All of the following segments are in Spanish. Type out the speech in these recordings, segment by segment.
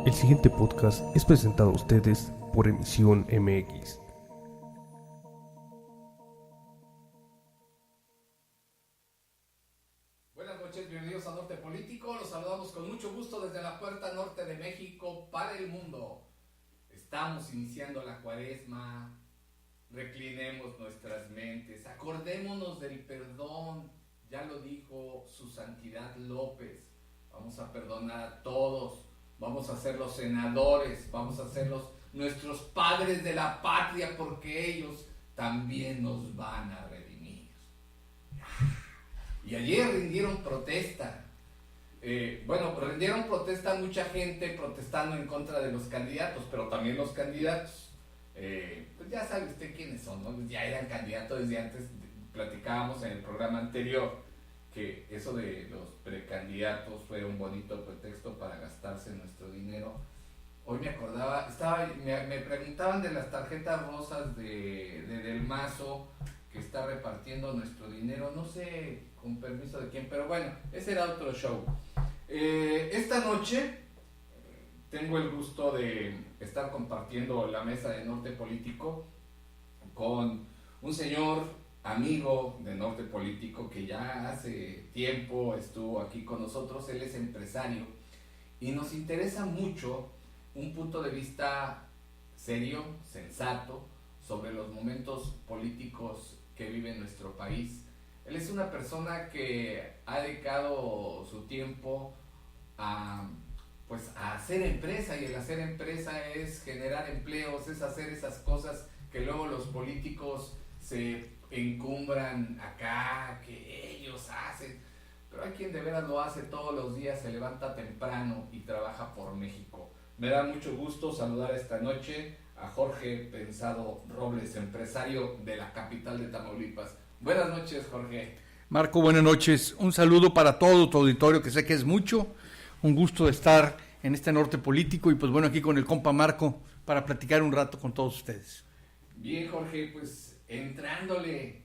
El siguiente podcast es presentado a ustedes por Emisión MX. Buenas noches, bienvenidos a Norte Político. Los saludamos con mucho gusto desde la puerta norte de México para el mundo. Estamos iniciando la cuaresma. Reclinemos nuestras mentes, acordémonos del perdón. Ya lo dijo su santidad López. Vamos a perdonar a todos. Vamos a ser los senadores. Vamos a ser nuestros padres de la patria, porque ellos también nos van a redimir. Y ayer rindieron protesta. Rindieron protesta mucha gente protestando en contra de los candidatos, pero también los candidatos, pues ya sabe usted quiénes son, ¿no? Ya eran candidatos desde antes. Platicábamos en el programa anterior que eso de los precandidatos fue un bonito pretexto para gastarse nuestro dinero. Hoy me acordaba, me preguntaban de las tarjetas rosas de Del Mazo, que está repartiendo nuestro dinero, no sé con permiso de quién, pero bueno, ese era otro show. Esta noche tengo el gusto de estar compartiendo la mesa de Norte Político con un señor amigo de Norte Político que ya hace tiempo estuvo aquí con nosotros. Él es empresario y nos interesa mucho un punto de vista serio, sensato, sobre los momentos políticos que vive nuestro país. Él es una persona que ha dedicado su tiempo a hacer empresa, y el hacer empresa es generar empleos, es hacer esas cosas que luego los políticos se encumbran acá, que ellos hacen, pero hay quien de veras lo hace todos los días, se levanta temprano y trabaja por México. Me da mucho gusto saludar esta noche a Jorge Pensado Robles, empresario de la capital de Tamaulipas. Buenas noches, Jorge. Marco, buenas noches. Un saludo para todo tu auditorio, que sé que es mucho. Un gusto de estar en este Norte Político y pues bueno, aquí con el compa Marco para platicar un rato con todos ustedes. Bien, Jorge, pues entrándole,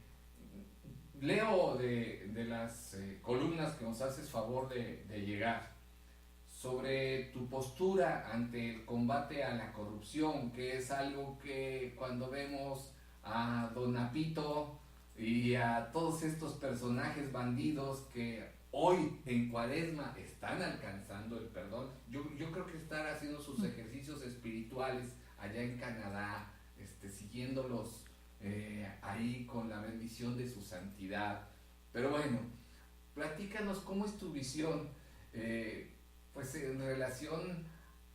leo de las columnas que nos haces favor de llegar sobre tu postura ante el combate a la corrupción, que es algo que cuando vemos a Don Napito y a todos estos personajes bandidos que hoy en cuaresma están alcanzando el perdón, yo creo que están haciendo sus ejercicios espirituales allá en Canadá, siguiéndolos ahí con la bendición de su santidad. Pero bueno, platícanos cómo es tu visión pues en relación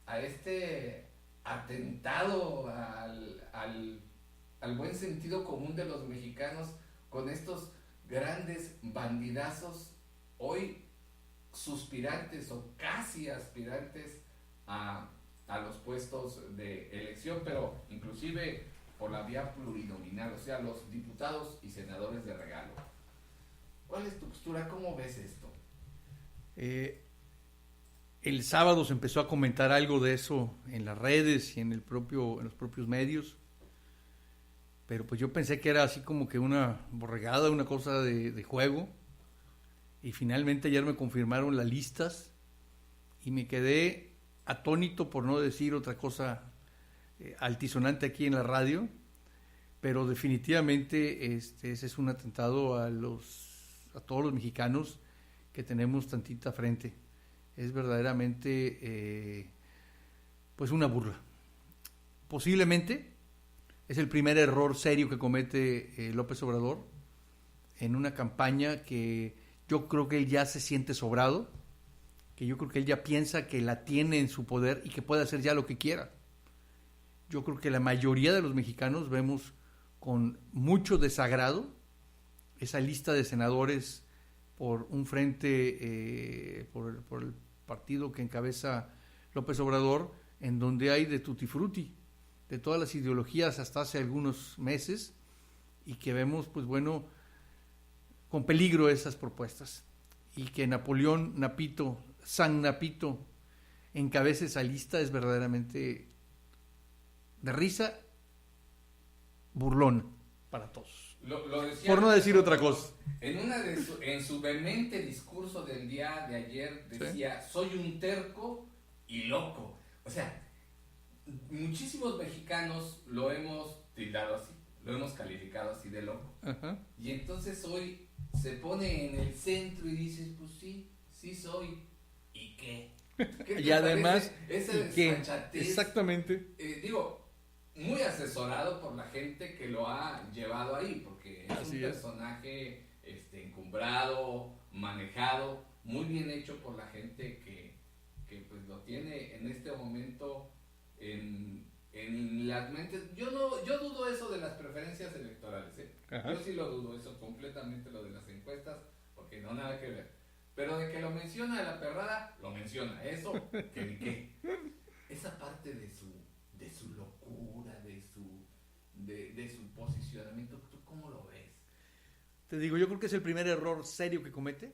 a este atentado al buen sentido común de los mexicanos, con estos grandes bandidazos hoy suspirantes o casi aspirantes a los puestos de elección, pero inclusive por la vía plurinominal, o sea, los diputados y senadores de regalo. ¿Cuál es tu postura? ¿Cómo ves esto? El sábado se empezó a comentar algo de eso en las redes y en los propios medios, pero pues yo pensé que era así como que una borregada, una cosa de juego, y finalmente ayer me confirmaron las listas y me quedé atónito, por no decir otra cosa altisonante aquí en la radio, pero definitivamente ese es un atentado a todos los mexicanos que tenemos tantita frente. Es verdaderamente pues una burla. Posiblemente es el primer error serio que comete López Obrador en una campaña que yo creo que él ya se siente sobrado, que yo creo que él ya piensa que la tiene en su poder y que puede hacer ya lo que quiera. Yo creo que la mayoría de los mexicanos vemos con mucho desagrado esa lista de senadores por un frente, por el partido que encabeza López Obrador, en donde hay de tutti frutti, de todas las ideologías hasta hace algunos meses, y que vemos, pues bueno, con peligro esas propuestas. Y que San Napito, encabece esa lista es verdaderamente de risa, burlón para todos. Lo decía, por no decir otra cosa. En su vehemente discurso del día de ayer decía, ¿sí? Soy un terco y loco. O sea, muchísimos mexicanos lo hemos tildado así, lo hemos calificado así de loco. Ajá. Y entonces hoy se pone en el centro y dices, pues sí soy. ¿Y qué? ¿Qué Y además, esa desfachatez? Exactamente. Digo, muy asesorado por la gente que lo ha llevado ahí, porque es Así un personaje encumbrado, manejado, muy bien hecho por la gente que pues lo tiene en este momento en las mentes. Yo dudo eso de las preferencias electorales, ¿eh? Yo sí lo dudo eso completamente, lo de las encuestas, porque no nada que ver. Pero de que lo menciona la perrada, lo menciona. Eso, que ni qué. Esa parte de su locura, de su posicionamiento, ¿tú cómo lo ves? Te digo, yo creo que es el primer error serio que comete.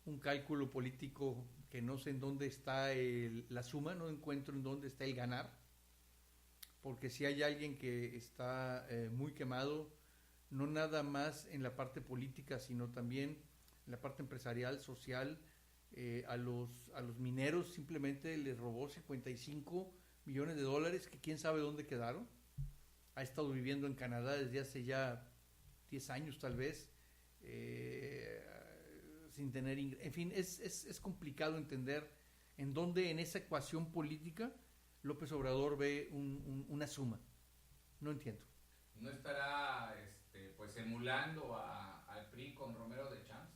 Un cálculo político que no sé en dónde está la suma, no encuentro en dónde está el ganar. Porque si hay alguien que está muy quemado, no nada más en la parte política, sino también en la parte empresarial, social, a los mineros simplemente les robó 55 millones de dólares, que quién sabe dónde quedaron. Ha estado viviendo en Canadá desde hace ya 10 años tal vez, sin tener ingresos. En fin, es complicado entender en dónde en esa ecuación política López Obrador ve una suma. No entiendo. ¿No estará pues emulando al PRI con Romero de Champs?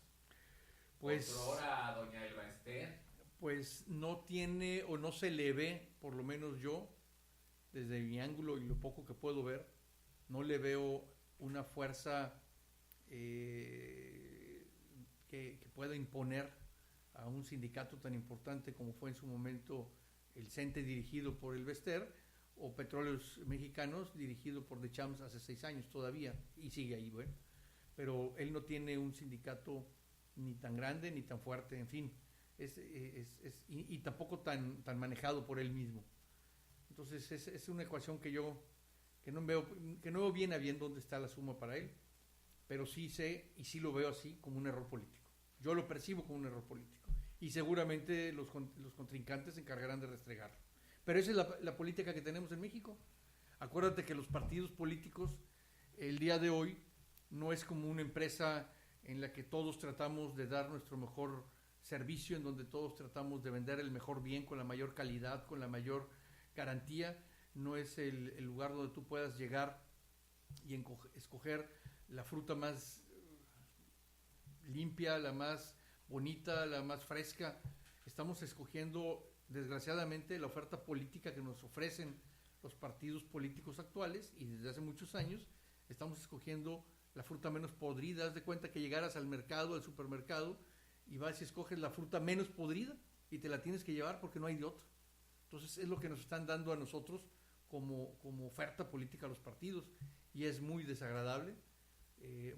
Pues, ¿Otrora a doña Elba Ester? Pues no tiene o no se le ve, por lo menos yo, desde mi ángulo y lo poco que puedo ver, no le veo una fuerza que pueda imponer a un sindicato tan importante como fue en su momento el CENTE dirigido por el Bester, o Petróleos Mexicanos dirigido por De Champs hace 6 años todavía, y sigue ahí, bueno. Pero él no tiene un sindicato ni tan grande ni tan fuerte, en fin, y tampoco tan manejado por él mismo. Entonces es una ecuación que no veo bien a bien dónde está la suma para él, pero sí sé y sí lo veo así como un error político. Yo lo percibo como un error político y seguramente los contrincantes se encargarán de restregarlo. Pero esa es la política que tenemos en México. Acuérdate que los partidos políticos el día de hoy no es como una empresa en la que todos tratamos de dar nuestro mejor servicio, en donde todos tratamos de vender el mejor bien con la mayor calidad, con la mayor garantía. No es el lugar donde tú puedas llegar y escoger la fruta más limpia, la más bonita, la más fresca. Estamos escogiendo, desgraciadamente, la oferta política que nos ofrecen los partidos políticos actuales, y desde hace muchos años estamos escogiendo la fruta menos podrida. Haz de cuenta que llegaras al mercado, al supermercado, y vas y escoges la fruta menos podrida y te la tienes que llevar porque no hay de otra. Entonces es lo que nos están dando a nosotros como oferta política a los partidos, y es muy desagradable.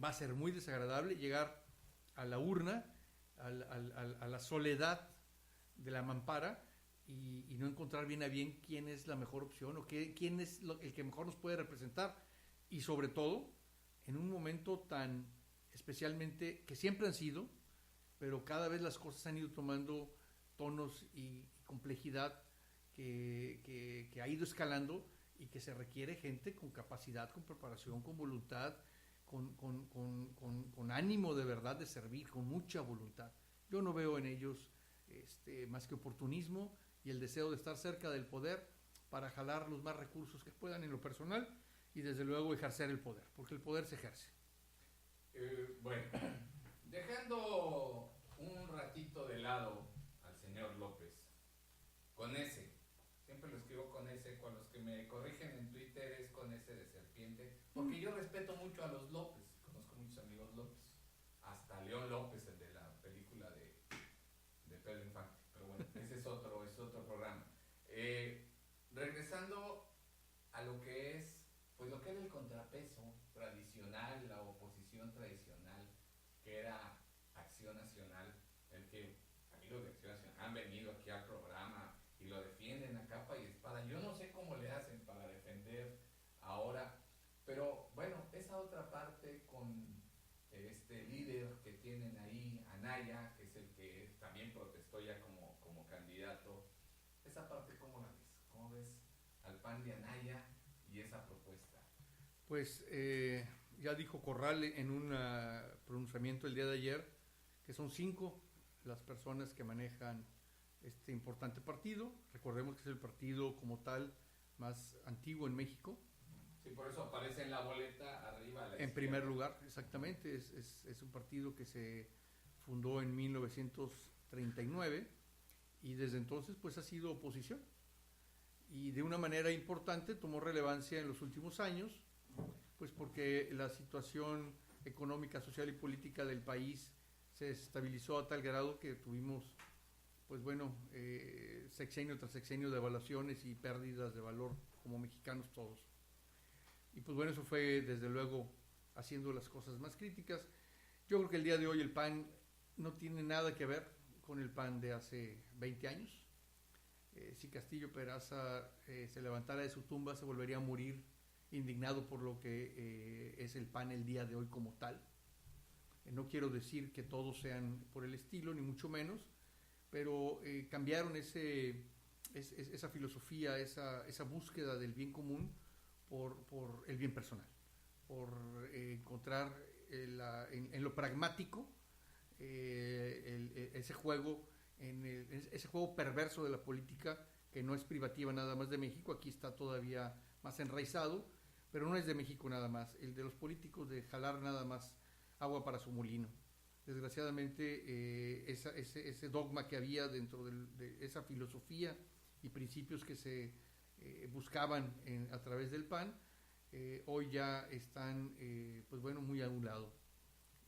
Va a ser muy desagradable llegar a la urna, a la soledad de la mampara, y no encontrar bien a bien quién es la mejor opción o quién es el que mejor nos puede representar, y sobre todo en un momento tan especialmente, que siempre han sido, pero cada vez las cosas han ido tomando tonos y complejidad que ha ido escalando, y que se requiere gente con capacidad, con preparación, con voluntad, con ánimo de verdad de servir, con mucha voluntad. Yo no veo en ellos más que oportunismo y el deseo de estar cerca del poder para jalar los más recursos que puedan en lo personal, y desde luego ejercer el poder, porque el poder se ejerce. Bueno, dejando un ratito de lado al señor López, con ese, siempre lo escribo con ese, con los que me corrigen en Twitter es con ese de serpiente, porque yo respeto mucho a los López, conozco muchos amigos López, hasta León López, el de la película de Pedro Infante, pero bueno, ese es otro programa. Regresando a lo que es, pues lo que era el contrapeso tradicional, la oposición tradicional, que era Acción Nacional, el que amigos de Acción Nacional han venido aquí al programa y lo defienden a capa y espada. Yo no sé cómo le hacen para defender ahora, pero bueno, esa otra parte con líder que tienen ahí, Anaya, que es el que también protestó ya como candidato. Esa parte, ¿cómo la ves? ¿Cómo ves al PAN de Anaya y esa propuesta? Pues ya dijo Corral en un pronunciamiento el día de ayer que son 5 las personas que manejan este importante partido. Recordemos que es el partido como tal más antiguo en México. Sí, por eso aparece en la boleta arriba a la En primer lugar, exactamente, es un partido que se fundó en 1939 y desde entonces pues ha sido oposición y de una manera importante tomó relevancia en los últimos años, pues porque la situación económica, social y política del país se estabilizó a tal grado que tuvimos pues bueno, sexenio tras sexenio de evaluaciones y pérdidas de valor como mexicanos todos. Y pues bueno, eso fue desde luego haciendo las cosas más críticas. Yo creo que el día de hoy el PAN no tiene nada que ver con el PAN de hace 20 años. Si Castillo Peraza se levantara de su tumba, se volvería a morir indignado por lo que es el PAN el día de hoy como tal. No quiero decir que todos sean por el estilo, ni mucho menos, pero cambiaron esa filosofía, esa búsqueda del bien común por el bien personal, por encontrar en lo pragmático ese juego perverso de la política, que no es privativa nada más de México, aquí está todavía más enraizado, pero no es de México nada más, el de los políticos de jalar nada más agua para su molino. Desgraciadamente ese dogma que había dentro de esa filosofía y principios que se buscaban a través del PAN, hoy ya están pues bueno, muy a un lado,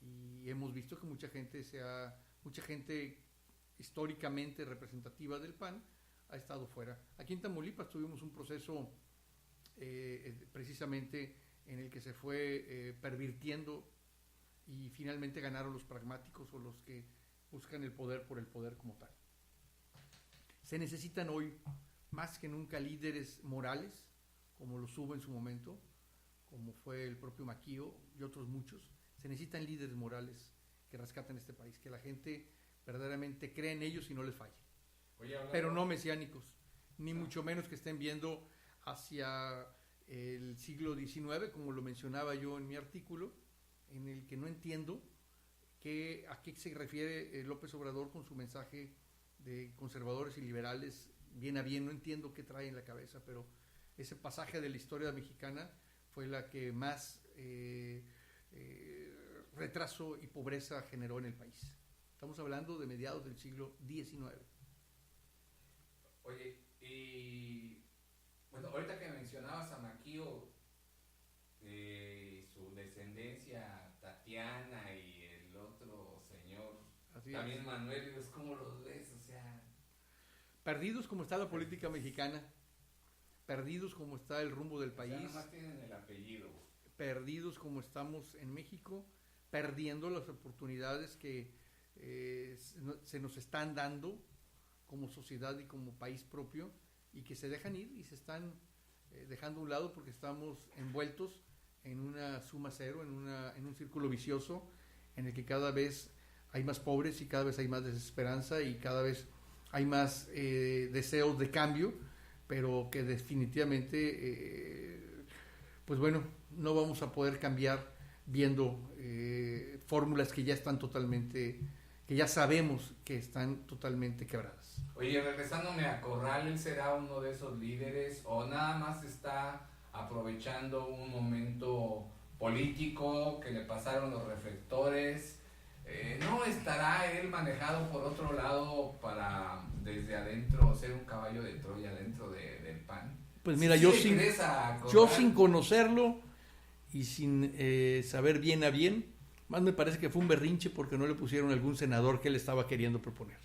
y hemos visto que mucha gente históricamente representativa del PAN ha estado fuera. Aquí en Tamaulipas tuvimos un proceso precisamente en el que se fue pervirtiendo y finalmente ganaron los pragmáticos o los que buscan el poder por el poder como tal. Se necesitan hoy más que nunca líderes morales, como los hubo en su momento, como fue el propio Maquío y otros muchos. Se necesitan líderes morales que rescaten este país, que la gente verdaderamente cree en ellos y no les falle. Pero no mesiánicos, ni mucho menos que estén viendo hacia el siglo XIX, como lo mencionaba yo en mi artículo, en el que no entiendo a qué se refiere López Obrador con su mensaje de conservadores y liberales, bien a bien. No entiendo qué trae en la cabeza, pero ese pasaje de la historia mexicana fue la que más retraso y pobreza generó en el país. Estamos hablando de mediados del siglo XIX. Oye, y bueno, ahorita que mencionabas a Maquío, su descendencia, Tatiana y el otro señor, Así también es. Manuel, ¿cómo los ves? O sea, perdidos como está la política mexicana, perdidos como está el rumbo del país, nada más tienen el apellido. perdidos como estamos en México, perdiendo las oportunidades que se nos están dando como sociedad y como país propio, y que se dejan ir y se están dejando a un lado porque estamos envueltos en una suma cero, en un círculo vicioso en el que cada vez hay más pobres y cada vez hay más desesperanza y cada vez hay más deseos de cambio, pero que definitivamente pues bueno, no vamos a poder cambiar viendo fórmulas que ya están totalmente, que ya sabemos que están totalmente quebradas. Oye, regresándome a Corral, ¿él será uno de esos líderes o nada más está aprovechando un momento político que le pasaron los reflectores? ¿No estará él manejado por otro lado para desde adentro ser un caballo de Troya dentro del PAN? Pues mira, ¿Sí yo sin conocerlo y sin saber bien a bien, más me parece que fue un berrinche porque no le pusieron algún senador que él estaba queriendo proponer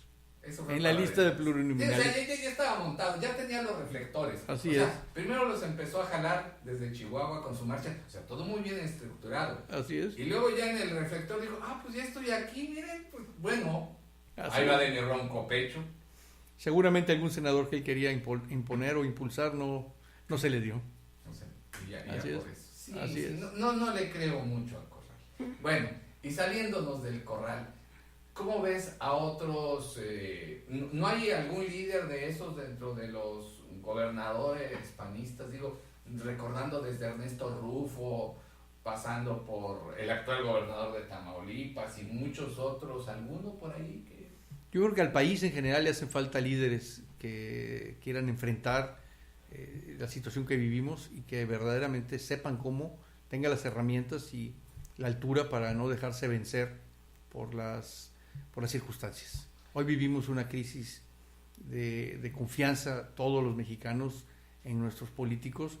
en la lista de plurinominales. O sea, ya estaba montado, ya tenía los reflectores. Así es. Primero los empezó a jalar desde Chihuahua con su marcha, o sea, todo muy bien estructurado. Así es. Y luego ya en el reflector dijo, pues ya estoy aquí, miren, pues bueno, Así ahí va es. de mi ronco pecho. Seguramente algún senador que él quería imponer o impulsar no se le dio. O sea, y ya Así por es. eso. Sí, Así es. No le creo mucho a Corral. Bueno, Y saliéndonos del corral, ¿cómo ves a otros? ¿No hay algún líder de esos dentro de los gobernadores panistas? Digo, recordando desde Ernesto Rufo, pasando por el actual gobernador de Tamaulipas y muchos otros, ¿alguno por ahí que...? Yo creo que al país en general le hacen falta líderes que quieran enfrentar la situación que vivimos y que verdaderamente sepan cómo, tengan las herramientas y la altura para no dejarse vencer por las circunstancias. Hoy vivimos una crisis de confianza, todos los mexicanos, en nuestros políticos,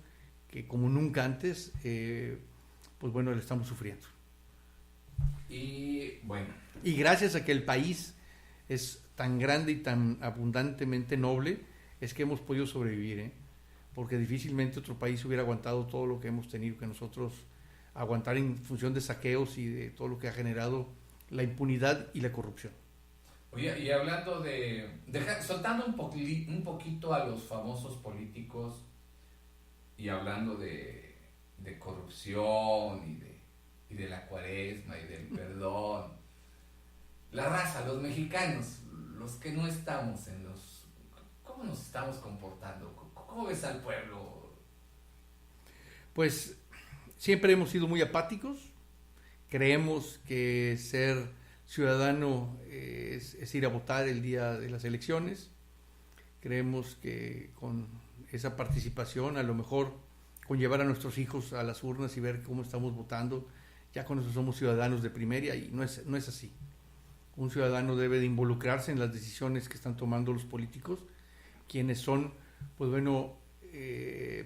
que como nunca antes, pues bueno, le estamos sufriendo. Y bueno. Y gracias a que el país es tan grande y tan abundantemente noble, es que hemos podido sobrevivir, ¿eh? Porque difícilmente otro país hubiera aguantado todo lo que hemos tenido que nosotros aguantar en función de saqueos y de todo lo que ha generado la impunidad y la corrupción. Oye, y hablando soltando un poquito a los famosos políticos y hablando de corrupción y de la cuaresma y del perdón, la raza, los mexicanos, los que no estamos en los... ¿Cómo nos estamos comportando? ¿Cómo ves al pueblo? Pues siempre hemos sido muy apáticos, creemos que ser ciudadano es ir a votar el día de las elecciones, creemos que con esa participación, a lo mejor con llevar a nuestros hijos a las urnas y ver cómo estamos votando, ya con eso somos ciudadanos de primera, y no es así. Un ciudadano debe de involucrarse en las decisiones que están tomando los políticos, quienes son, pues bueno,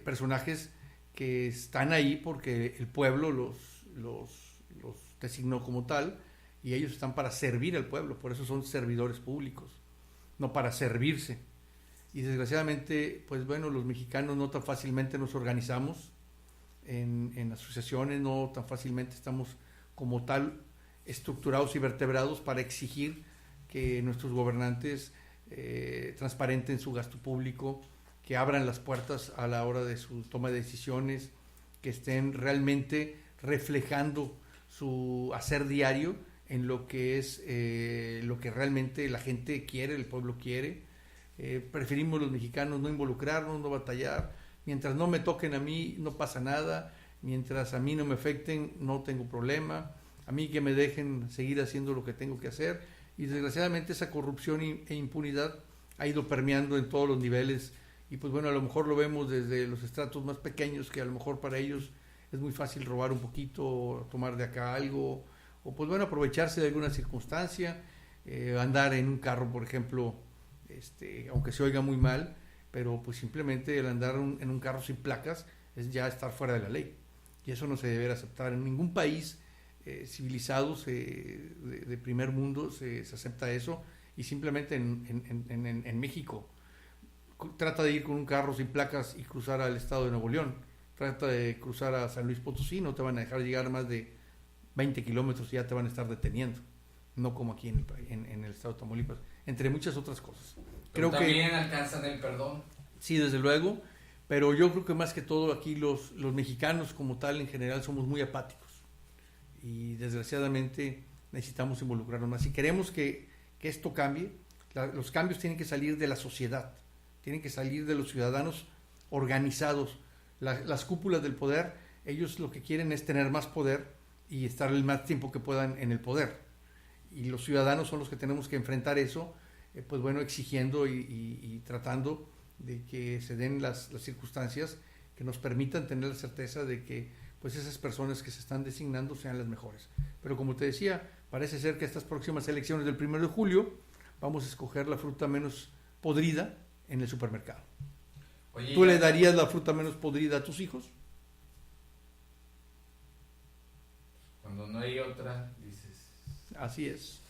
personajes que están ahí porque el pueblo los designó como tal, y ellos están para servir al pueblo, por eso son servidores públicos, no para servirse. Y desgraciadamente, pues bueno, los mexicanos no tan fácilmente nos organizamos en asociaciones, no tan fácilmente estamos como tal estructurados y vertebrados para exigir que nuestros gobernantes transparenten su gasto público, que abran las puertas a la hora de su toma de decisiones, que estén realmente reflejando su hacer diario en lo que es lo que realmente la gente quiere, el pueblo quiere. Preferimos los mexicanos no involucrarnos, no batallar. Mientras no me toquen a mí, no pasa nada. Mientras a mí no me afecten, no tengo problema. A mí que me dejen seguir haciendo lo que tengo que hacer. Y desgraciadamente esa corrupción e impunidad ha ido permeando en todos los niveles. Y pues bueno, a lo mejor lo vemos desde los estratos más pequeños, que a lo mejor para ellos es muy fácil robar un poquito, o tomar de acá algo, o pues bueno, aprovecharse de alguna circunstancia, andar en un carro, por ejemplo, aunque se oiga muy mal, pero pues simplemente el andar en un carro sin placas es ya estar fuera de la ley, y eso no se debe aceptar en ningún país civilizado de primer mundo. Se acepta eso, y simplemente en México trata de ir con un carro sin placas y cruzar al estado de Nuevo León, trata de cruzar a San Luis Potosí, no te van a dejar llegar más de 20 kilómetros y ya te van a estar deteniendo, no como aquí en el estado de Tamaulipas, entre muchas otras cosas. Pero también alcanzan el perdón. Sí, desde luego, pero yo creo que más que todo aquí los mexicanos como tal en general somos muy apáticos, y desgraciadamente necesitamos involucrarnos más. Si queremos que esto cambie, los cambios tienen que salir de la sociedad, tienen que salir de los ciudadanos organizados. Las cúpulas del poder, ellos lo que quieren es tener más poder y estar el más tiempo que puedan en el poder, y los ciudadanos son los que tenemos que enfrentar eso, pues bueno, exigiendo y tratando de que se den las circunstancias que nos permitan tener la certeza de que pues esas personas que se están designando sean las mejores. Pero como te decía, parece ser que estas próximas elecciones del 1 de julio vamos a escoger la fruta menos podrida en el supermercado. Oye, ¿tú le darías la fruta menos podrida a tus hijos? Cuando no hay otra, dices... Así es.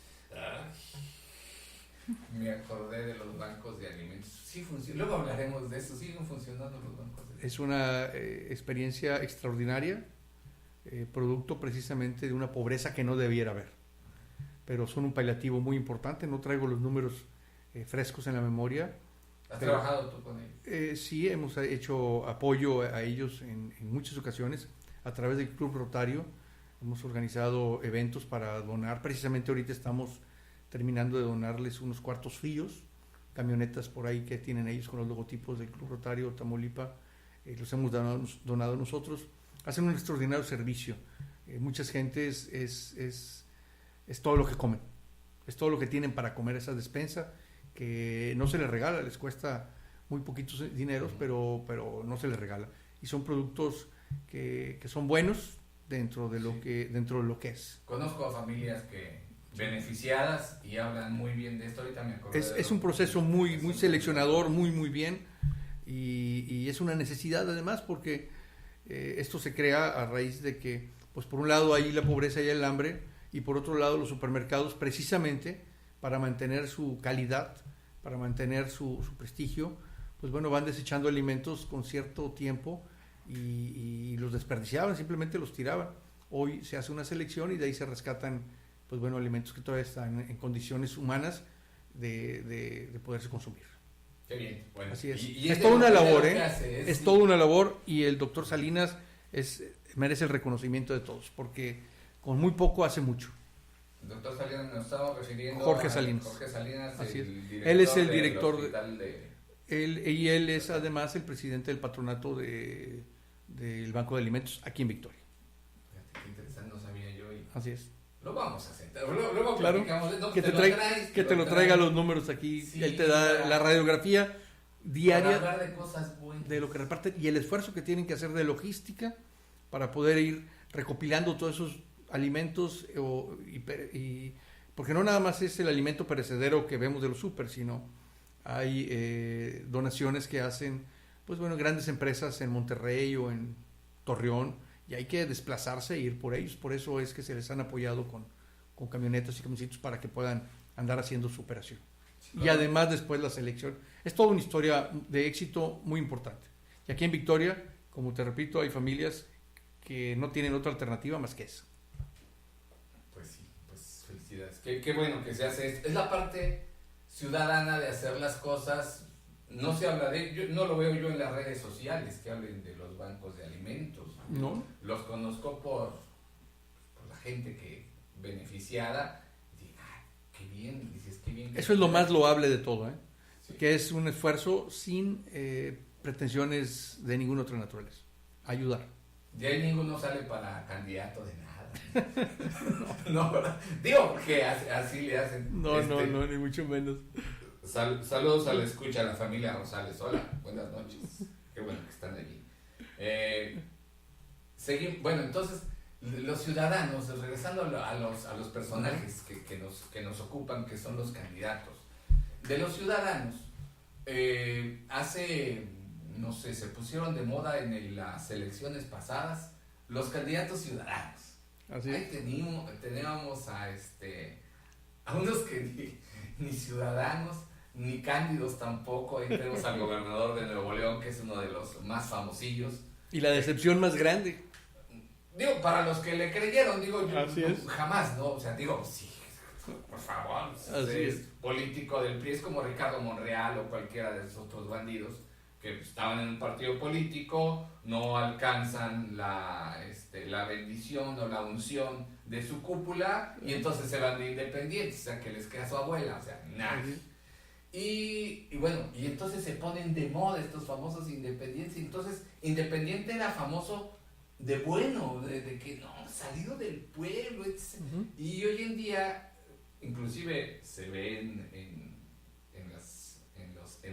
Me acordé de los bancos de alimentos. Sí funciona. Luego hablaremos de eso. Siguen funcionando los bancos de alimentos. Es una experiencia extraordinaria, producto precisamente de una pobreza que no debiera haber. Pero son un paliativo muy importante. No traigo los números frescos en la memoria. ¿Has trabajado tú con ellos? Sí, hemos hecho apoyo a ellos en muchas ocasiones a través del Club Rotario. Hemos organizado eventos para donar. Precisamente ahorita estamos terminando de donarles unos cuartos fríos, camionetas por ahí que tienen ellos con los logotipos del Club Rotario Tamaulipa. Los hemos donado nosotros. Hacen un extraordinario servicio. Muchas gentes es todo lo que comen. Es todo lo que tienen para comer esa despensa, que no se les regala, les cuesta muy poquitos dineros, pero no se les regala. Y son productos que son buenos dentro de lo que es. Conozco a familias que beneficiadas y hablan muy bien de esto. Ahorita me acuerdo. Es un proceso muy seleccionador, muy bien, y es una necesidad además, porque esto se crea a raíz de que, pues por un lado hay la pobreza y el hambre, y por otro lado los supermercados, precisamente para mantener su calidad, para mantener su prestigio, pues bueno, van desechando alimentos con cierto tiempo y los desperdiciaban, simplemente los tiraban. Hoy se hace una selección y de ahí se rescatan, pues bueno, alimentos que todavía están en condiciones humanas de poderse consumir. Qué bien. Bueno, así es. Y es toda una labor, es toda una labor, y el doctor Salinas merece el reconocimiento de todos, porque con muy poco hace mucho. El doctor Salinas, nos estamos refiriendo Jorge a Salinas. Jorge Salinas, Así es. director Él es el del director hospital de... Él es además el presidente del patronato del Banco de Alimentos aquí en Victoria. Fíjate, qué interesante, no sabía yo. Y Así es. lo vamos a hacer. Luego Claro, platicamos. No, que te lo traiga los números aquí. Sí, Él te da la radiografía para diaria hablar de cosas buenas. de lo que reparten y el esfuerzo que tienen que hacer de logística para poder ir recopilando todos esos alimentos, porque no nada más es el alimento perecedero que vemos de los súper, sino hay donaciones que hacen, pues bueno, grandes empresas en Monterrey o en Torreón, y hay que desplazarse e ir por ellos. Por eso es que se les han apoyado con camionetas y camioncitos para que puedan andar haciendo su operación. Y además después la selección. Es toda una historia de éxito muy importante. Y aquí en Victoria, como te repito, hay familias que no tienen otra alternativa más que eso. Pues sí, pues felicidades. Qué bueno que se hace esto. Es la parte ciudadana de hacer las cosas. No se habla no lo veo yo en las redes sociales que hablen de los bancos de alimentos. ¿No? Los conozco por la gente que beneficiada. Y digo, qué bien, dices, qué bien. Eso es lo más loable de todo, ¿eh? Sí. Que es un esfuerzo sin pretensiones de ninguna otra naturaleza. Ayudar. De ahí ninguno sale para candidato de nada. No, ¿verdad? Digo, porque así le hacen. No, ni mucho menos. Saludos a la escucha, a la familia Rosales. Hola, buenas noches. Qué bueno que están allí. Bueno, entonces, los ciudadanos, regresando a los personajes que nos ocupan, que son los candidatos. De los ciudadanos, no sé, se pusieron de moda en las elecciones pasadas los candidatos ciudadanos. Así Ahí es. teníamos a unos que ni ciudadanos, ni cándidos tampoco. Ahí tenemos al gobernador de Nuevo León, que es uno de los más famosillos. Y la decepción más grande. Digo, para los que le creyeron, digo, yo Así es. jamás, ¿no? O sea, digo, sí, por favor, es político del PRI, es como Ricardo Monreal o cualquiera de esos otros bandidos que estaban en un partido político, no alcanzan la bendición o la unción de su cúpula y entonces se van de independientes, o sea, que les queda su abuela, o sea, nada. Y bueno, y entonces se ponen de moda estos famosos independientes, y entonces Independiente era famoso de bueno, de que no, salido del pueblo, etc. Y hoy en día, inclusive se ven en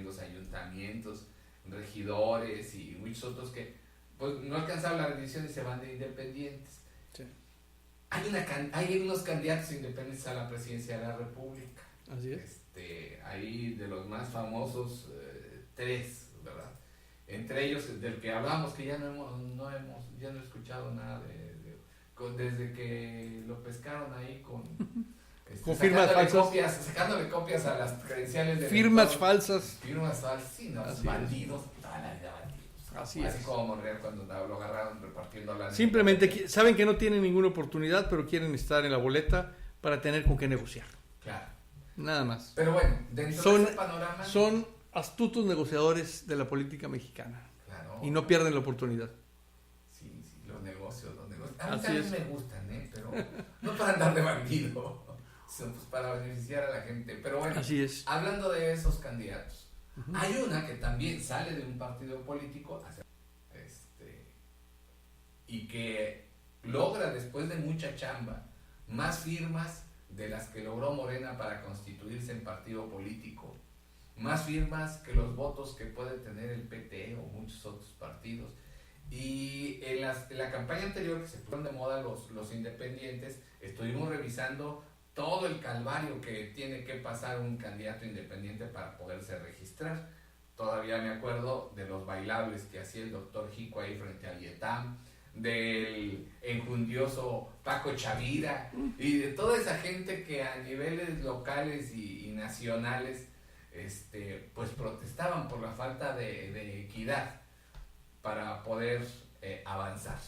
los ayuntamientos, regidores y muchos otros que pues no alcanzaron la bendición y se van de independientes. Sí. Hay unos candidatos independientes a la presidencia de la República. Así es. Ahí de los más famosos, 3, ¿verdad? Entre ellos, del que hablamos, que ya ya no he escuchado nada desde que lo pescaron ahí con firmas falsas. Sacándole copias a las credenciales de Firmas falsas. Firmas falsas, sí, no, Así bandidos, toda la vida bandidos. Así Así es. como Monreal cuando lo agarraron repartiendo la... Simplemente saben que no tienen ninguna oportunidad, pero quieren estar en la boleta para tener con qué negociar. Claro. Nada más. Pero bueno, dentro de ese panorama... Son astutos negociadores de la política mexicana. Claro. Y no pierden la oportunidad. Sí, los negocios. A mí Así también es. me gustan, ¿eh? no para andar de bandido, sino pues para beneficiar a la gente. Pero bueno, así es. Hablando de esos candidatos, hay una que también sale de un partido político y que logra, después de mucha chamba, más firmas de las que logró Morena para constituirse en partido político, más firmas que los votos que puede tener el PT o muchos otros partidos. Y en la campaña anterior, que se pusieron de moda los independientes, estuvimos revisando todo el calvario que tiene que pasar un candidato independiente para poderse registrar. Todavía me acuerdo de los bailables que hacía el doctor Jico ahí frente al IETAM, del enjundioso Paco Chavira y de toda esa gente que a niveles locales y nacionales pues protestaban por la falta de equidad para poder avanzar.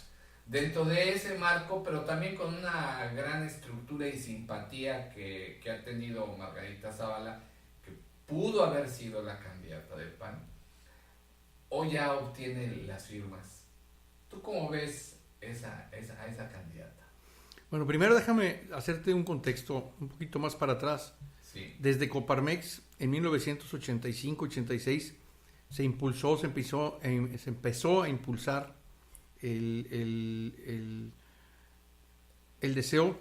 Dentro de ese marco, pero también con una gran estructura y simpatía que ha tenido Margarita Zavala, que pudo haber sido la candidata del PAN, hoy ya obtiene las firmas. ¿Tú cómo ves a esa candidata? Bueno, primero déjame hacerte un contexto un poquito más para atrás. Sí. Desde Coparmex, en 1985-86, se empezó a impulsar el deseo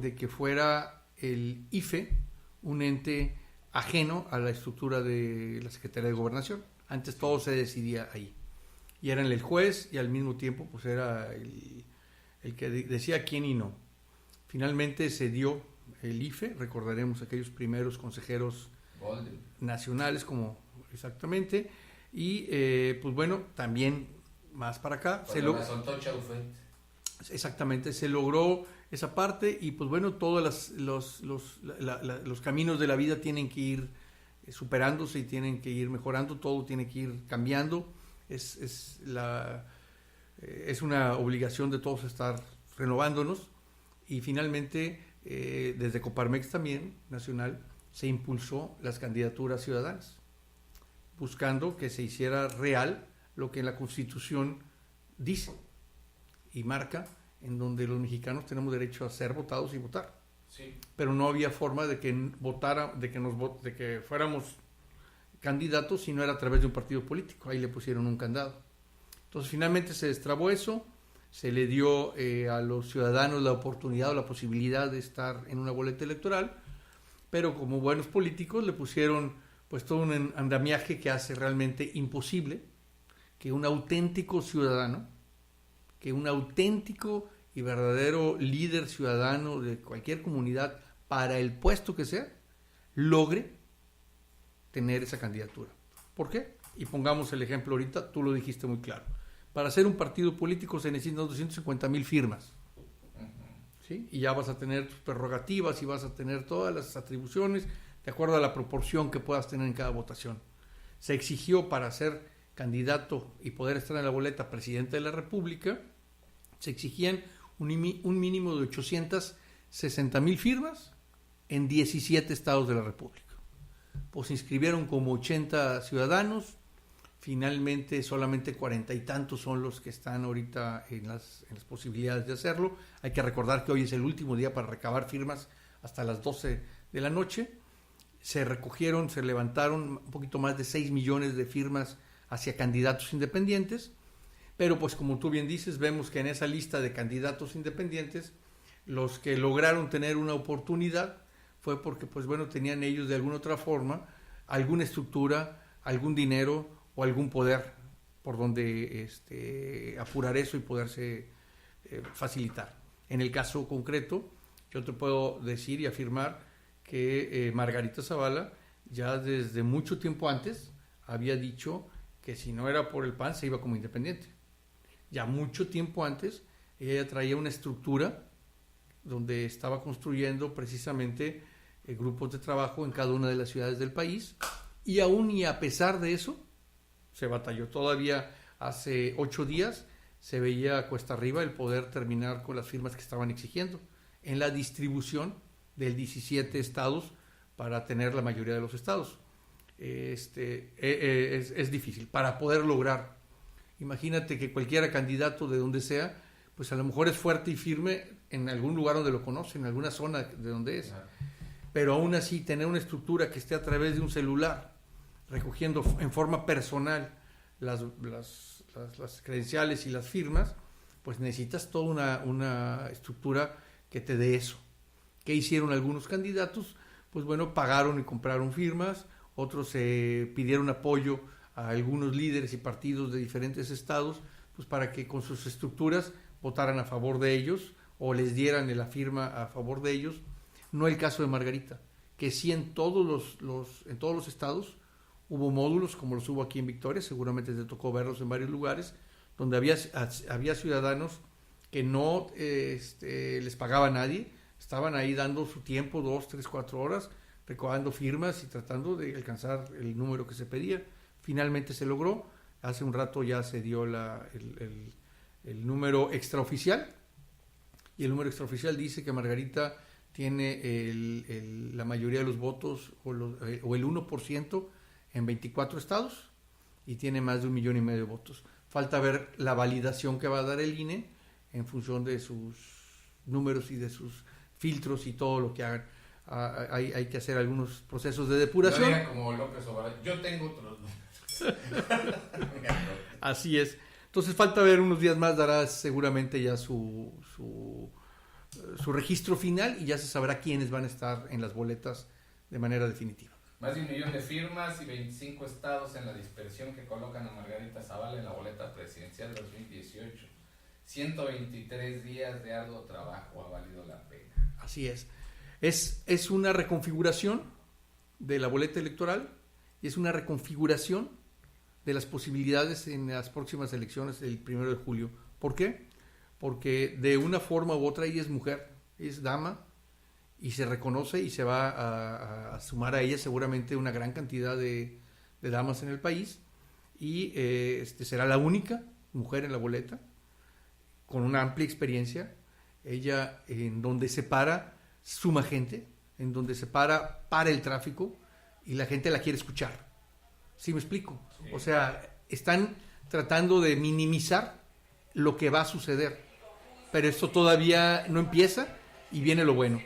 de que fuera el IFE un ente ajeno a la estructura de la Secretaría de Gobernación. Antes todo se decidía ahí. Y eran el juez y al mismo tiempo pues era el que decía quién y no. Finalmente se dio el IFE, recordaremos aquellos primeros consejeros Golden. Nacionales como exactamente, y pues bueno, también más para acá La soltó Chaufet. exactamente, se logró esa parte y pues bueno, todos los caminos de la vida tienen que ir superándose y tienen que ir mejorando, todo tiene que ir cambiando, es una obligación de todos estar renovándonos y finalmente desde Coparmex también, nacional, se impulsó las candidaturas ciudadanas, buscando que se hiciera real lo que la Constitución dice y marca, en donde los mexicanos tenemos derecho a ser votados y votar. Sí. Pero no había forma de que que fuéramos candidatos si no era a través de un partido político. Ahí le pusieron un candado. Entonces finalmente se destrabó eso, se le dio a los ciudadanos la oportunidad o la posibilidad de estar en una boleta electoral, pero como buenos políticos le pusieron pues todo un andamiaje que hace realmente imposible que un auténtico ciudadano, que un auténtico y verdadero líder ciudadano de cualquier comunidad, para el puesto que sea, logre tener esa candidatura. ¿Por qué? Y pongamos el ejemplo ahorita, tú lo dijiste muy claro. Para ser un partido político se necesitan 250,000 firmas. ¿Sí? Y ya vas a tener tus prerrogativas y vas a tener todas las atribuciones de acuerdo a la proporción que puedas tener en cada votación. Se exigió para ser candidato y poder estar en la boleta presidente de la República, se exigían un mínimo de 860,000 firmas en 17 estados de la República. Pues se inscribieron como 80 ciudadanos, finalmente solamente 40 y tantos son los que están ahorita en las posibilidades de hacerlo. Hay que recordar que hoy es el último día para recabar firmas hasta las 12 de la noche. Se levantaron un poquito más de 6 millones de firmas hacia candidatos independientes, pero pues como tú bien dices, vemos que en esa lista de candidatos independientes, los que lograron tener una oportunidad fue porque pues bueno, tenían ellos de alguna otra forma alguna estructura, algún dinero o algún poder por donde apurar eso y poderse facilitar. En el caso concreto, yo te puedo decir y afirmar que Margarita Zavala ya desde mucho tiempo antes había dicho que si no era por el PAN se iba como independiente. Ya mucho tiempo antes ella ya traía una estructura donde estaba construyendo precisamente grupos de trabajo en cada una de las ciudades del país, y aún y a pesar de eso se batalló. Todavía hace 8 días se veía cuesta arriba el poder terminar con las firmas que estaban exigiendo en la distribución del 17 estados para tener la mayoría de los estados. Es difícil para poder lograr. Imagínate que cualquiera candidato de donde sea, pues a lo mejor es fuerte y firme en algún lugar donde lo conocen, en alguna zona de donde es. Claro. Pero aún así, tener una estructura que esté a través de un celular, recogiendo en forma personal las credenciales y las firmas, pues necesitas toda una estructura que te dé eso. ¿Qué hicieron algunos candidatos? Pues bueno, pagaron y compraron firmas, otros pidieron apoyo a algunos líderes y partidos de diferentes estados, pues para que con sus estructuras votaran a favor de ellos o les dieran la firma a favor de ellos. No el caso de Margarita, que sí en todos los estados hubo módulos como los hubo aquí en Victoria, seguramente te tocó verlos en varios lugares, donde había ciudadanos que no les pagaba a nadie, estaban ahí dando su tiempo, 2, 3, 4 horas, recabando firmas y tratando de alcanzar el número que se pedía. Finalmente se logró, hace un rato ya se dio el número extraoficial, y el número extraoficial dice que Margarita tiene la mayoría de los votos o el 1% en 24 estados y tiene más de 1,5 millones de votos. Falta ver la validación que va a dar el INE en función de sus números y de sus filtros y todo lo que hagan. Hay que hacer algunos procesos de depuración. No diga como López Obrador, yo tengo otros números. Así es. Entonces falta ver, unos días más dará seguramente ya su registro final y ya se sabrá quiénes van a estar en las boletas de manera definitiva. Más de 1 millón de firmas y 25 estados en la dispersión que colocan a Margarita Zavala en la boleta presidencial de 2018. 123 días de arduo trabajo, ha valido la pena. Así es. Es una reconfiguración de la boleta electoral y es una reconfiguración de las posibilidades en las próximas elecciones del 1 de julio. ¿Por qué? Porque de una forma u otra ella es mujer, es dama, y se reconoce y se va a sumar a ella seguramente una gran cantidad de damas en el país, y será la única mujer en la boleta, con una amplia experiencia. Ella, en donde se para, suma gente, en donde se para el tráfico, y la gente la quiere escuchar. ¿Sí me explico? Sí. O sea, están tratando de minimizar lo que va a suceder, pero esto todavía no empieza y viene lo bueno.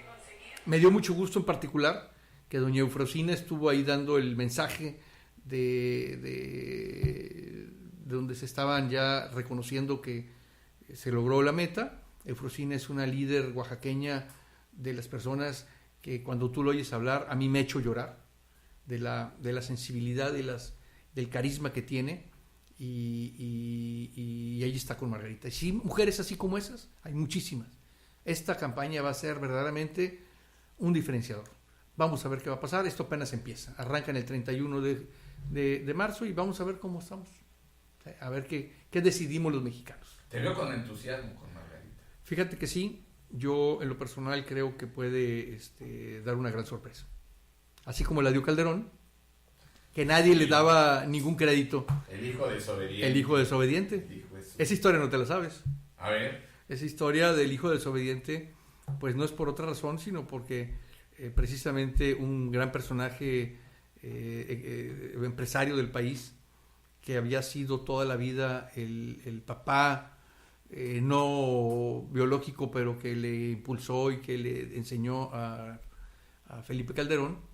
Me dio mucho gusto en particular que doña Eufrosina estuvo ahí dando el mensaje de donde se estaban ya reconociendo que se logró la meta. Eufrosina es una líder oaxaqueña de las personas que cuando tú lo oyes hablar, a mí me ha hecho llorar, de la sensibilidad, del carisma que tiene, y ella está con Margarita. Y sí, mujeres así como esas, hay muchísimas. Esta campaña va a ser verdaderamente un diferenciador. Vamos a ver qué va a pasar. Esto apenas empieza. Arranca en el 31 de marzo y vamos a ver cómo estamos. A ver qué decidimos los mexicanos. Te veo con entusiasmo con Margarita. Fíjate que sí, yo en lo personal creo que puede dar una gran sorpresa. Así como la dio Calderón, que nadie le daba ningún crédito. El hijo desobediente. El hijo desobediente. Esa historia no te la sabes. A ver. Esa historia del hijo desobediente, pues no es por otra razón, sino porque precisamente un gran personaje empresario del país, que había sido toda la vida el papá no biológico, pero que le impulsó y que le enseñó a Felipe Calderón,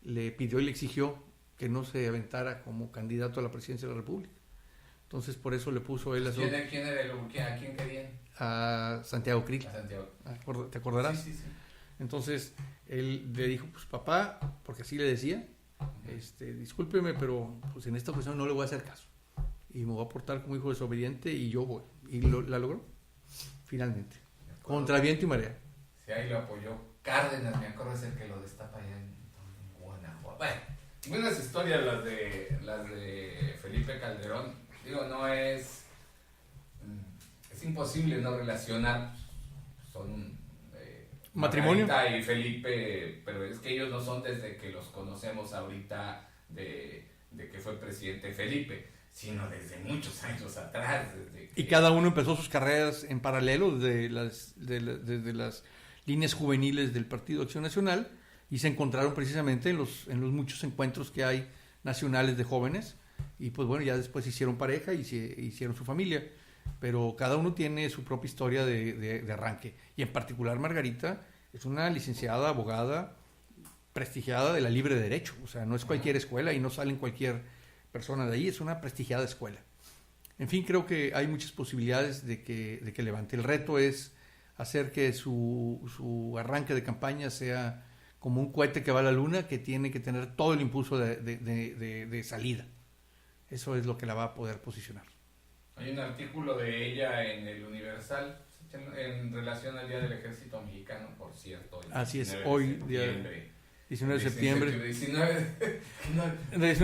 le pidió y le exigió que no se aventara como candidato a la presidencia de la República. Entonces por eso le puso él ¿Quién era ¿a quién querían? A Santiago Krill. ¿Te acordarás? Sí. Entonces él le dijo, pues papá, porque así le decía, discúlpeme, pero pues en esta ocasión no le voy a hacer caso y me voy a portar como hijo desobediente y yo voy. Y la logró, finalmente, contra viento y marea. Sí, ahí lo apoyó Cárdenas, me acuerdo, es el que lo destapa allá en Guanajuato. Bueno, buenas historias las de Felipe Calderón. Digo, no es imposible no relacionar, son matrimonio Margarita y Felipe, pero es que ellos no son desde que los conocemos ahorita de que fue presidente Felipe, sino desde muchos años atrás. Y cada uno empezó sus carreras en paralelo desde las líneas juveniles del Partido Acción Nacional, y se encontraron precisamente en los muchos encuentros que hay nacionales de jóvenes, y pues bueno, ya después hicieron pareja y hicieron su familia. pero cada uno tiene su propia historia de arranque. Y en particular Margarita es una licenciada, abogada, prestigiada de la Libre Derecho. O sea, no es cualquier escuela y no salen cualquier persona de ahí, es una prestigiada escuela. En fin, creo que hay muchas posibilidades de que levante. El reto es hacer que su arranque de campaña sea como un cohete que va a la luna, que tiene que tener todo el impulso de salida. Eso es lo que la va a poder posicionar. Hay un artículo de ella en el Universal en relación al Día del Ejército Mexicano, por cierto. Así es, hoy, día 19 de septiembre. 19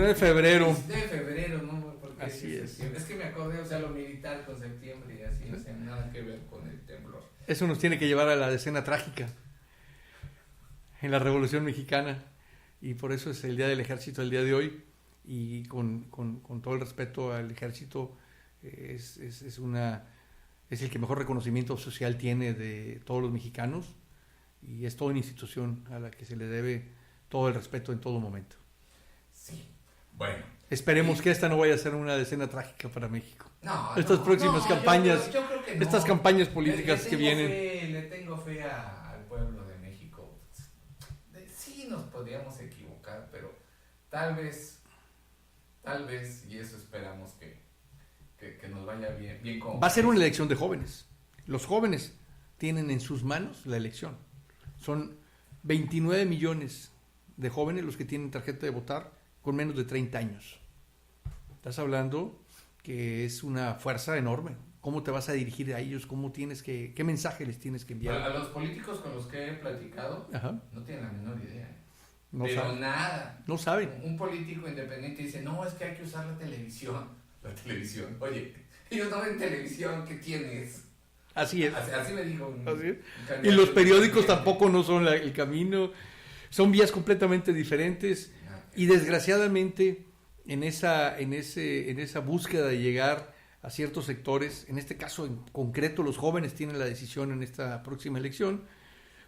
de febrero. 19 de febrero, ¿no? Porque Así es. Es que me acordé, o sea, lo militar con septiembre y así, o sea, nada que ver con el temblor. Eso nos tiene que llevar a la escena trágica en la Revolución Mexicana, y por eso es el Día del Ejército el día de hoy, y con todo el respeto al ejército, es el que mejor reconocimiento social tiene de todos los mexicanos, y es toda una institución a la que se le debe todo el respeto en todo momento. Sí, bueno. Esperemos que esta no vaya a ser una escena trágica para México. No, Estas próximas campañas, yo creo que no. estas campañas políticas que vienen. Le tengo fe al pueblo de México. Sí nos podríamos equivocar, pero tal vez, y eso esperamos que nos vaya bien como Va a ser una elección de jóvenes. Los jóvenes tienen en sus manos la elección. Son 29 millones de jóvenes los que tienen tarjeta de votar con menos de 30 años. Estás hablando que es una fuerza enorme. ¿Cómo te vas a dirigir a ellos? ¿Qué mensaje les tienes que enviar? A los políticos con los que he platicado, Ajá. no tienen la menor idea. No pero saben. nada. No saben. Un político independiente dice, no, es que hay que usar la televisión. La televisión. Oye, ellos no ven televisión, ¿qué tienes? Así es. Así me dijo. Así es. Y los periódicos tampoco no son el camino. Son vías completamente diferentes. Y desgraciadamente, en esa búsqueda de llegar a ciertos sectores, en este caso en concreto los jóvenes tienen la decisión en esta próxima elección,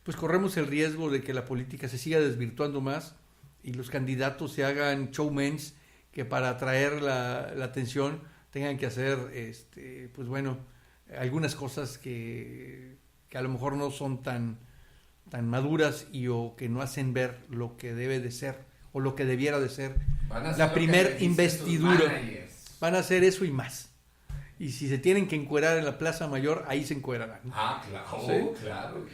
pues corremos el riesgo de que la política se siga desvirtuando más y los candidatos se hagan showmans que para atraer la atención tengan que hacer, pues bueno, algunas cosas que a lo mejor no son tan maduras o que no hacen ver lo que debe de ser o lo que debiera de ser la primer investidura. Van a hacer eso y más. Y si se tienen que encuerar en la Plaza Mayor, ahí se encuerarán. Claro, ¿Sí? claro.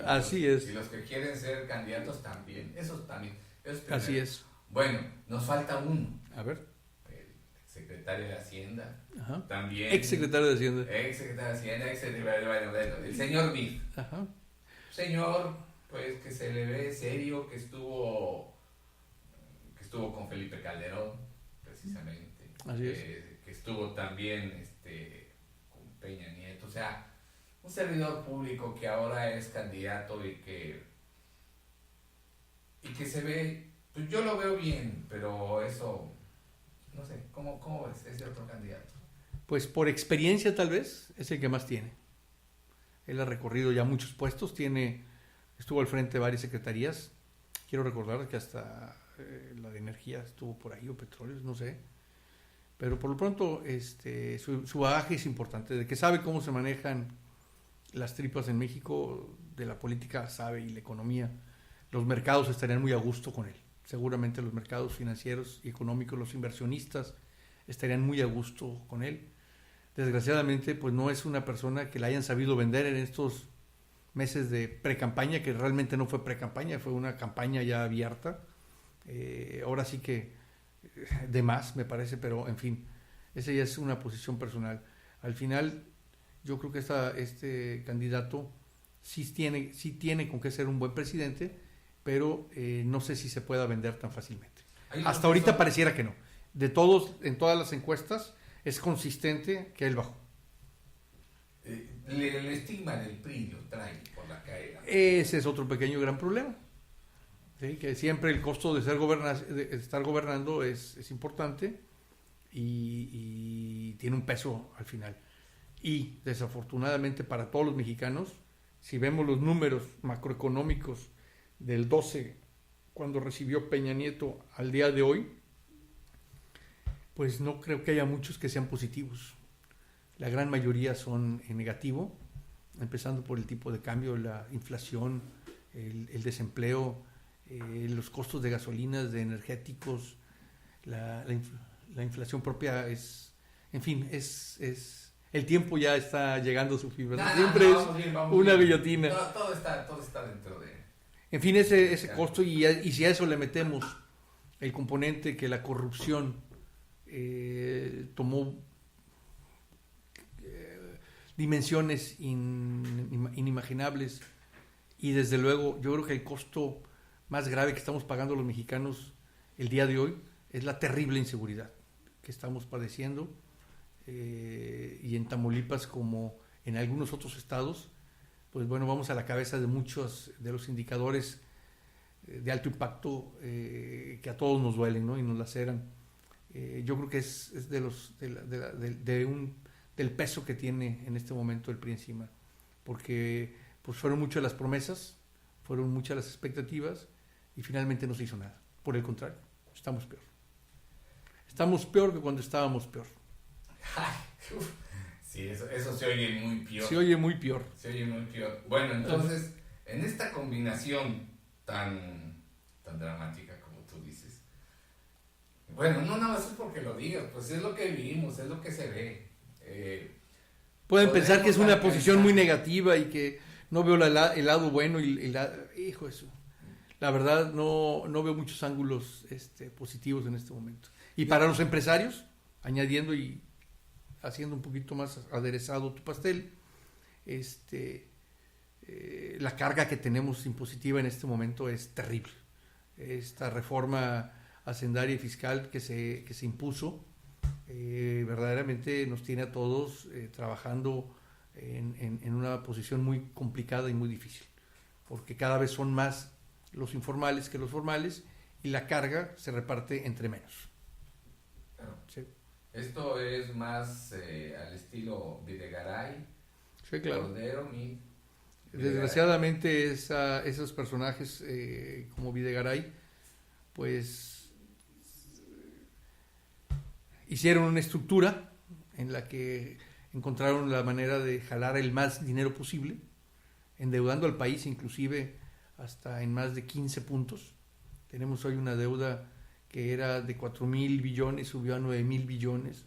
Así es. Y los que quieren ser candidatos también. Esos también. Así es. Bueno, nos falta uno. A ver. El secretario de Hacienda. Ajá. También. Ex secretario de Hacienda. El señor Mir. Ajá. Señor, pues que se le ve serio, que estuvo con Felipe Calderón, precisamente. Así es. Que estuvo también con Peña Nieto. O sea, un servidor público que ahora es candidato y que se ve, pues yo lo veo bien, pero eso, no sé, ¿cómo es ese otro candidato? Pues por experiencia tal vez es el que más tiene. Él ha recorrido ya muchos puestos, estuvo al frente de varias secretarías. Quiero recordar que hasta la de energía estuvo por ahí, o petróleos, no sé. Pero por lo pronto su bagaje es importante, de que sabe cómo se manejan las tripas en México, de la política sabe, y la economía. Los mercados estarían muy a gusto con él. Seguramente los mercados financieros y económicos, los inversionistas estarían muy a gusto con él. Desgraciadamente, pues no es una persona que la hayan sabido vender en estos meses de pre-campaña, que realmente no fue pre-campaña, fue una campaña ya abierta. Ahora sí que de más, me parece, pero en fin, esa ya es una posición personal. Al final, yo creo que este candidato sí tiene con qué ser un buen presidente, pero no sé si se pueda vender tan fácilmente. Hasta ahorita pareciera que no. En todas las encuestas, es consistente que él bajó. El estigma del PRI lo trae por la caída. Ese es otro pequeño gran problema. ¿Sí? Que siempre el costo de estar gobernando es importante y tiene un peso al final. Y desafortunadamente para todos los mexicanos, si vemos los números macroeconómicos del 12, cuando recibió Peña Nieto, al día de hoy, pues no creo que haya muchos que sean positivos. la gran mayoría son en negativo, empezando por el tipo de cambio, la inflación, el desempleo, los costos de gasolinas, de energéticos, la inflación propia es, en fin, es el tiempo ya está llegando a su fibra. Siempre es una guillotina. Todo está dentro de... En fin, ese costo, y si a eso le metemos el componente que la corrupción tomó dimensiones inimaginables, y desde luego yo creo que el costo más grave que estamos pagando los mexicanos el día de hoy es la terrible inseguridad que estamos padeciendo, y en Tamaulipas, como en algunos otros estados, pues bueno, vamos a la cabeza de muchos de los indicadores de alto impacto que a todos nos duelen, ¿no? Y nos laceran. Yo creo que es del peso que tiene en este momento el PRI encima, porque pues fueron muchas las promesas, fueron muchas las expectativas, y finalmente no se hizo nada. Por el contrario, estamos peor. Estamos peor que cuando estábamos peor. Sí, eso se oye muy peor. Se oye muy peor. Se oye muy peor. Bueno, entonces, en esta combinación tan dramática como tú dices, bueno, no nada más es porque lo digas, pues es lo que vivimos, es lo que se ve. Pueden pensar que es una posición muy negativa y que no veo el lado bueno hijo, eso. La verdad no veo muchos ángulos positivos en este momento. Y para los empresarios, añadiendo y haciendo un poquito más aderezado tu pastel, la carga que tenemos impositiva en este momento es terrible. Esta reforma hacendaria y fiscal que se impuso verdaderamente nos tiene a todos trabajando en una posición muy complicada y muy difícil, porque cada vez son más los informales que los formales, y la carga se reparte entre menos. Claro. Sí. Esto es más al estilo Videgaray, Sí, claro. Cordero, Desgraciadamente esos personajes como Videgaray, pues hicieron una estructura en la que encontraron la manera de jalar el más dinero posible, endeudando al país inclusive hasta en más de 15 puntos. Tenemos hoy una deuda que era de 4,000 billones, subió a 9,000 billones,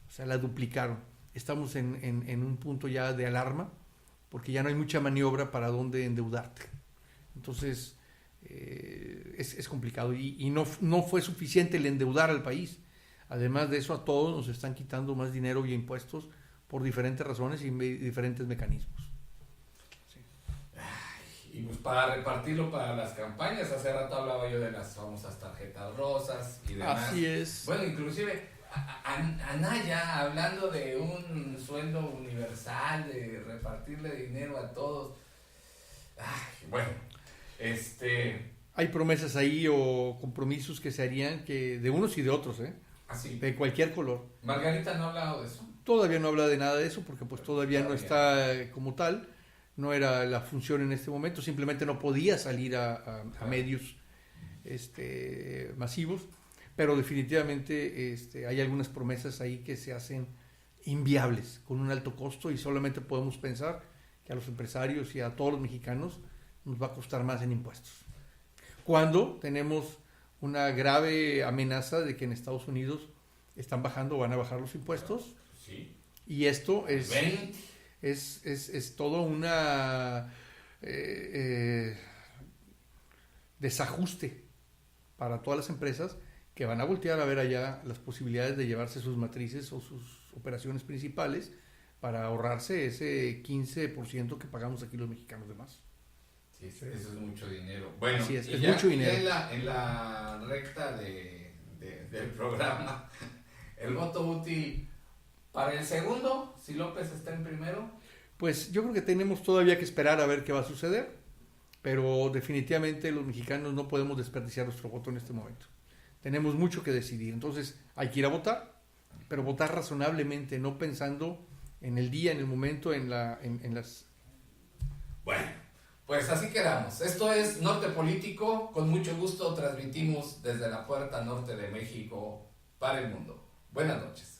o sea, la duplicaron. Estamos en un punto ya de alarma, porque ya no hay mucha maniobra para dónde endeudarte. Entonces, es complicado, y no fue suficiente el endeudar al país. Además de eso, a todos nos están quitando más dinero y impuestos por diferentes razones y diferentes mecanismos. Y pues para repartirlo para las campañas, hace rato hablaba yo de las famosas tarjetas rosas y demás. Así es. Bueno, inclusive Anaya, hablando de un sueldo universal, de repartirle dinero a todos. Bueno, Hay promesas ahí o compromisos que se harían de unos y de otros, así. de cualquier color. Margarita no ha hablado de eso. Todavía no habla de nada de eso, porque pues todavía no está como tal. No era la función en este momento, simplemente no podía salir a medios masivos, pero definitivamente hay algunas promesas ahí que se hacen inviables, con un alto costo, y solamente podemos pensar que a los empresarios y a todos los mexicanos nos va a costar más en impuestos. Cuando tenemos una grave amenaza de que en Estados Unidos están bajando o van a bajar los impuestos, Sí. y esto es... 20. Es todo una desajuste para todas las empresas que van a voltear a ver allá las posibilidades de llevarse sus matrices o sus operaciones principales para ahorrarse ese 15% que pagamos aquí los mexicanos de más. Sí, eso es mucho dinero. Bueno, Así es y ya, mucho dinero. En la recta del programa, el voto útil para el segundo, si López está en primero. Pues yo creo que tenemos todavía que esperar a ver qué va a suceder, pero definitivamente los mexicanos no podemos desperdiciar nuestro voto en este momento. Tenemos mucho que decidir, entonces hay que ir a votar, pero votar razonablemente, no pensando en el día, en el momento, en las... Bueno, pues así quedamos. Esto es Norte Político. Con mucho gusto transmitimos desde la puerta norte de México para el mundo. Buenas noches.